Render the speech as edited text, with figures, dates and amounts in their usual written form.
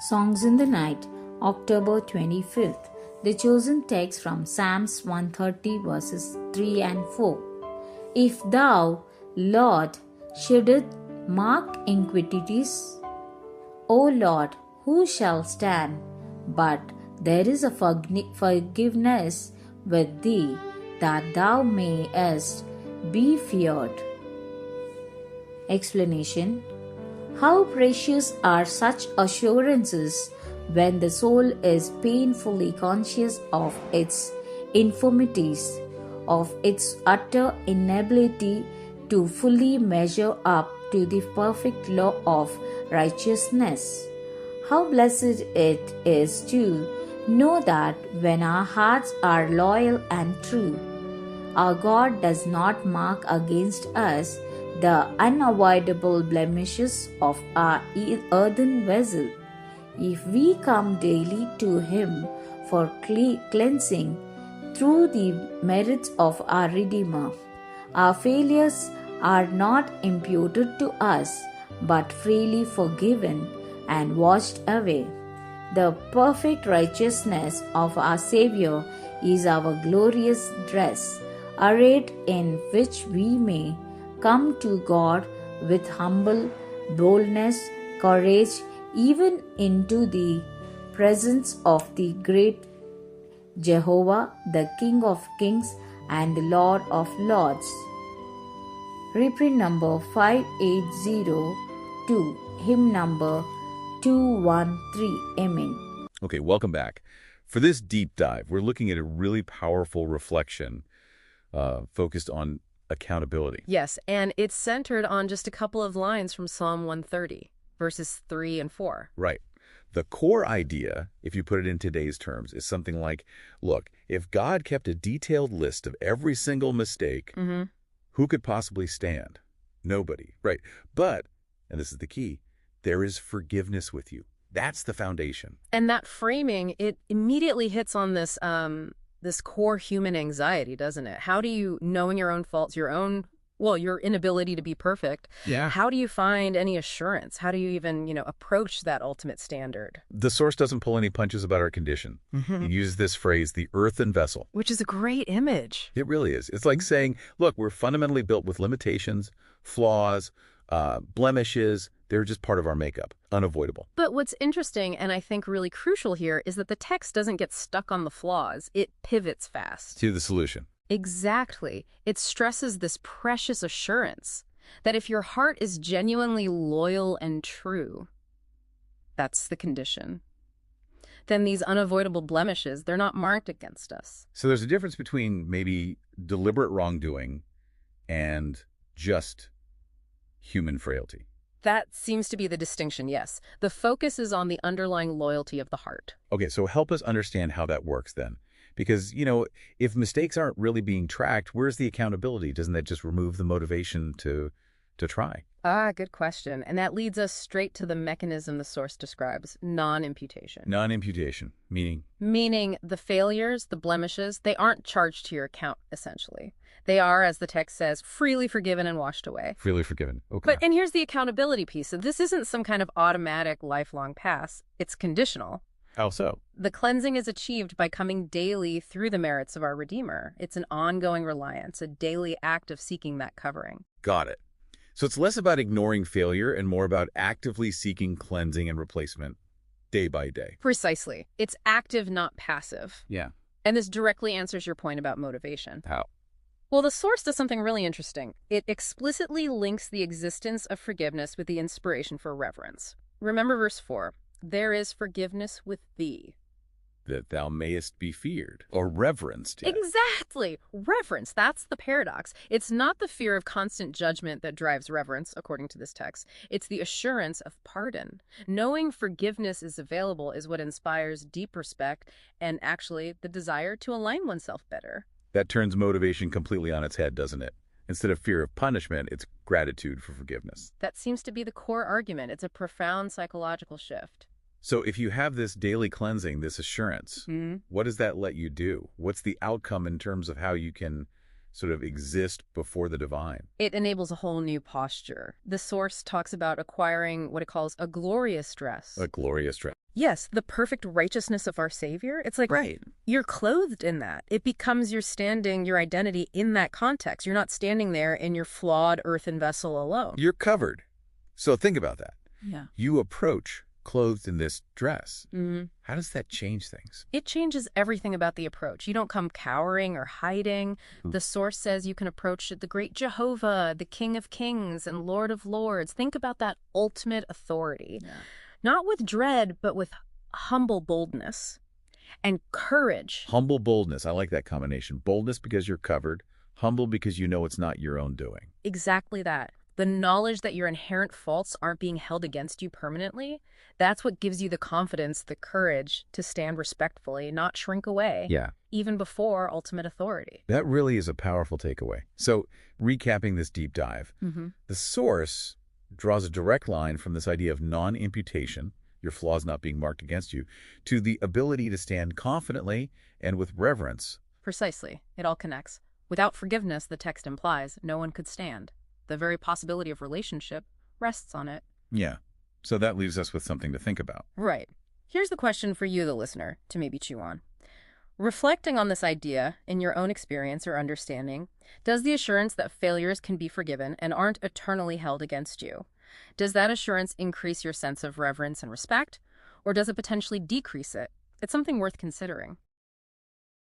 Songs in the Night, October 25th. The chosen text from Psalms 130 verses 3 and 4. If thou, Lord, shouldest mark iniquities, O Lord, who shall stand? But there is a forgiveness with thee, that thou mayest be feared. Explanation. How precious are such assurances when the soul is painfully conscious of its infirmities, of its utter inability to fully measure up to the perfect law of righteousness. How blessed it is to know that when our hearts are loyal and true, our God does not mark against us the unavoidable blemishes of our earthen vessel. If we come daily to Him for cleansing through the merits of our Redeemer, our failures are not imputed to us, but freely forgiven and washed away. The perfect righteousness of our Savior is our glorious dress, arrayed in which we may come to God with humble boldness, courage, even into the presence of the great Jehovah, the King of Kings and the Lord of Lords. Reprint number 5802, hymn number 213. Amen. Okay, welcome back. For this deep dive, we're looking at a really powerful reflection focused on accountability. Yes, and it's centered on just a couple of lines from Psalm 130, verses 3 and 4. Right. The core idea, if you put it in today's terms, is something like, look, if God kept a detailed list of every single mistake, who could possibly stand? Nobody. Right. But, and this is the key, there is forgiveness with you. That's the foundation. And that framing, it immediately hits on this core human anxiety, doesn't it? How do you, knowing your own faults, your inability to be perfect, how do you find any assurance? How do you even, approach that ultimate standard? The source doesn't pull any punches about our condition. He uses this phrase, the earthen vessel. Which is a great image. It really is. It's like saying, look, we're fundamentally built with limitations, flaws, blemishes. They're just part of our makeup, unavoidable. But what's interesting, and I think really crucial here, is that the text doesn't get stuck on the flaws. It pivots fast. To the solution. Exactly. It stresses this precious assurance that if your heart is genuinely loyal and true, that's the condition, then these unavoidable blemishes, they're not marked against us. So there's a difference between maybe deliberate wrongdoing and just human frailty. That seems to be the distinction, yes. The focus is on the underlying loyalty of the heart. Okay, so help us understand how that works then. Because, if mistakes aren't really being tracked, where's the accountability? Doesn't that just remove the motivation to try? Good question. And that leads us straight to the mechanism the source describes, non-imputation. Non-imputation, meaning? Meaning the failures, the blemishes, they aren't charged to your account, essentially. They are, as the text says, freely forgiven and washed away. Freely forgiven. Okay. And here's the accountability piece. So this isn't some kind of automatic lifelong pass. It's conditional. How so? The cleansing is achieved by coming daily through the merits of our Redeemer. It's an ongoing reliance, a daily act of seeking that covering. Got it. So it's less about ignoring failure and more about actively seeking cleansing and replacement day by day. Precisely. It's active, not passive. Yeah. And this directly answers your point about motivation. How? Well, the source does something really interesting. It explicitly links the existence of forgiveness with the inspiration for reverence. Remember verse 4. There is forgiveness with thee, that thou mayest be feared or reverenced. Yeah. Exactly. Reverence. That's the paradox. It's not the fear of constant judgment that drives reverence, according to this text. It's the assurance of pardon. Knowing forgiveness is available is what inspires deep respect and actually the desire to align oneself better. That turns motivation completely on its head, doesn't it? Instead of fear of punishment, it's gratitude for forgiveness. That seems to be the core argument. It's a profound psychological shift. So if you have this daily cleansing, this assurance, what does that let you do? What's the outcome in terms of how you can sort of exist before the divine. It enables a whole new posture. The Source talks about acquiring what it calls a glorious dress. A glorious dress. Yes, the perfect righteousness of our Savior. It's like Right. you're clothed in that. It becomes your standing, your identity in that context. You're not standing there in your flawed earthen vessel alone. You're covered. So think about that. Yeah. You approach clothed in this dress. Mm-hmm. How does that change things? It changes everything about the approach. You don't come cowering or hiding. The Source says you can approach the great Jehovah, the King of Kings and Lord of Lords. Think about that ultimate authority. Yeah. Not with dread, but with humble boldness and courage. Humble boldness. I like that combination. Boldness because you're covered. Humble because you know it's not your own doing. Exactly that. The knowledge that your inherent faults aren't being held against you permanently, that's what gives you the confidence, the courage to stand respectfully, not shrink away, Yeah. even before ultimate authority. That really is a powerful takeaway. So, recapping this deep dive, Mm-hmm. the Source draws a direct line from this idea of non-imputation, your flaws not being marked against you, to the ability to stand confidently and with reverence. Precisely. It all connects. Without forgiveness, the text implies, no one could stand. The very possibility of relationship rests on it. Yeah. So that leaves us with something to think about. Right. Here's the question for you, the listener, to maybe chew on. Reflecting on this idea in your own experience or understanding, does the assurance that failures can be forgiven and aren't eternally held against you, does that assurance increase your sense of reverence and respect, or does it potentially decrease it? It's something worth considering.